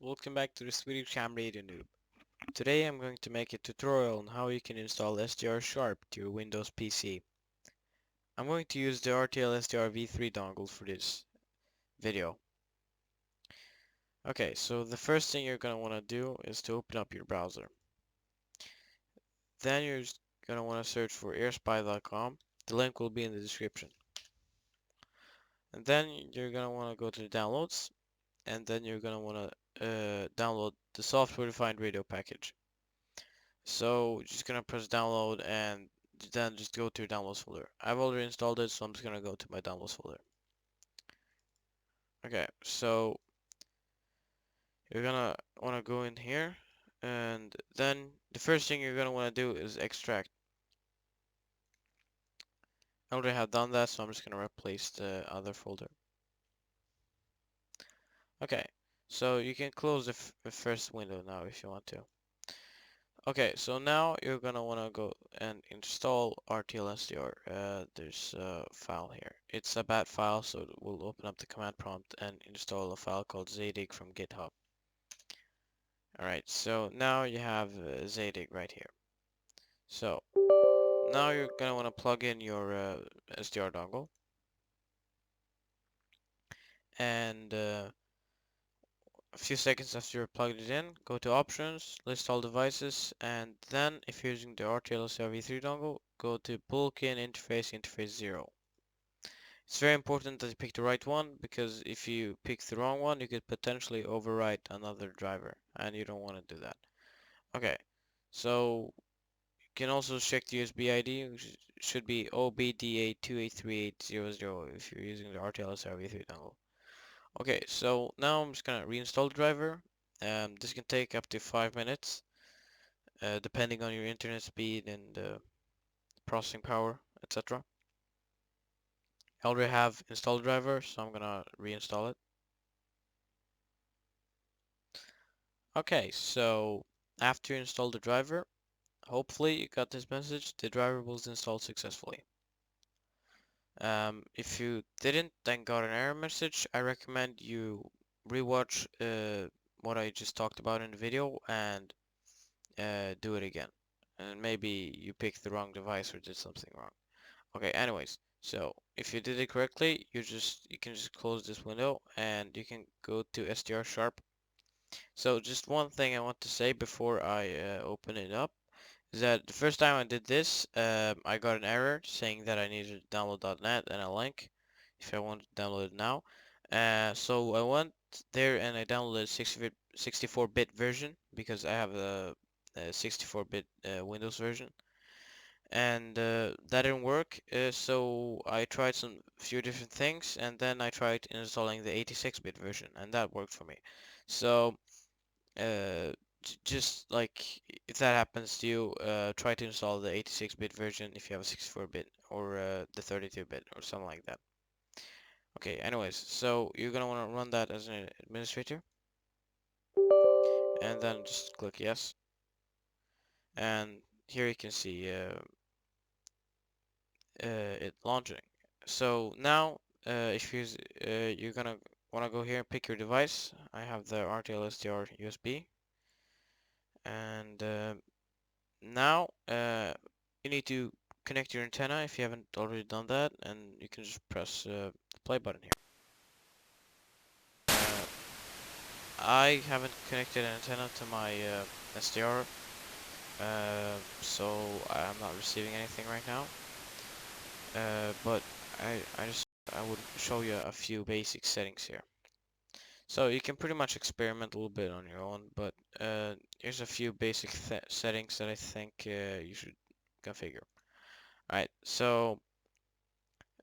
Welcome back to the Swedish Ham Radio Noob. Today I'm going to make a tutorial on how you can install SDR Sharp to your Windows PC. I'm going to use the RTL SDR V3 dongle for this video. Okay, so the first thing you're going to want to do is to open up your browser. Then you're going to want to search for airspy.com. The link will be in the description. And then you're going to want to go to the downloads, and then you're going to want to download the software defined radio package. So just gonna press download and then just go to your downloads folder. I've already installed it, so I'm just gonna go to my downloads folder. Okay, so you're gonna wanna go in here, and then the first thing you're gonna wanna do is extract. I already have done that, so I'm just gonna replace the other folder. Okay, so you can close the first window now if you want to. Okay, so now you're gonna wanna go and install RTLSDR. There's a file here. It's a bat file, so we'll open up the command prompt and install a file called Zadig from GitHub. Alright, so now you have Zadig right here. So now you're gonna wanna plug in your SDR dongle, and a few seconds after you've plugged it in, go to options, list all devices, and then if you're using the RTL v3 dongle, go to bulk-in interface 0. It's very important that you pick the right one, because if you pick the wrong one, you could potentially overwrite another driver, and you don't want to do that. Okay, so you can also check the USB ID, which should be OBD82838000 if you're using the RTL v3 dongle. Okay, so now I'm just gonna reinstall the driver. This can take up to 5 minutes, depending on your internet speed and processing power, etc. I already have installed the driver, so I'm gonna reinstall it. Okay, so after you install the driver, hopefully you got this message, the driver was installed successfully. If you didn't then got an error message, I recommend you rewatch what I just talked about in the video and do it again. And maybe you picked the wrong device or did something wrong. Okay, anyways, so if you did it correctly, you can just close this window and you can go to SDR Sharp. So just one thing I want to say before I open it up is that the first time I did this, I got an error saying that I needed to download .NET and a link if I wanted to download it now. So I went there and I downloaded 64-bit version because I have a 64-bit Windows version, and that didn't work. So I tried some few different things, and then I tried installing the 86-bit version, and that worked for me. So uh, just like if that happens to you, try to install the 86-bit version if you have a 64-bit or the 32-bit or something like that. Okay, anyways, so you're gonna want to run that as an administrator, and then just click yes. And here you can see it launching. So now, if you're gonna want to go here and pick your device. I have the RTL SDR USB, and now you need to connect your antenna if you haven't already done that, and you can just press the play button here. I haven't connected an antenna to my SDR, so I'm not receiving anything right now. But I would show you a few basic settings here. So you can pretty much experiment a little bit on your own, but here's a few basic settings that I think you should configure. Alright, so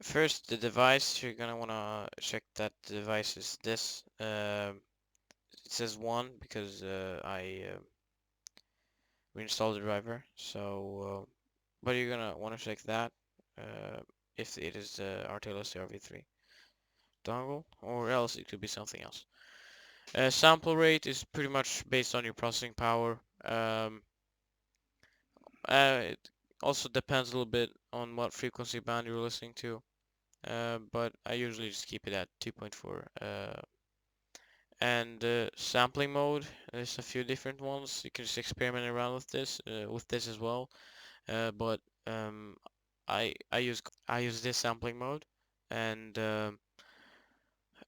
first the device, you're gonna wanna check that the device is this. It says 1 because I reinstalled the driver, so but you're gonna wanna check that uh, if it is the RTLS RV3 dongle, or else it could be something else. Sample rate is pretty much based on your processing power. It also depends a little bit on what frequency band you're listening to, but I usually just keep it at 2.4. And sampling mode, there's a few different ones. You can just experiment around with this as well. But I use this sampling mode, and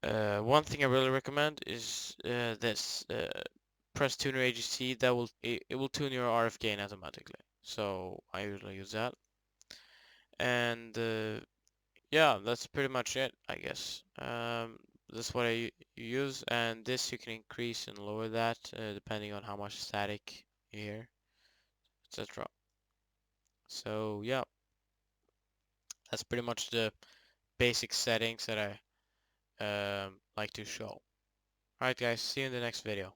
one thing I really recommend is this press tuner AGC. It will tune your RF gain automatically. So I usually use that, and yeah, that's pretty much it, I guess. That's what I use, and this you can increase and lower that depending on how much static you hear, etc. So yeah, that's pretty much the basic settings that I like to show. Alright guys, see you in the next video.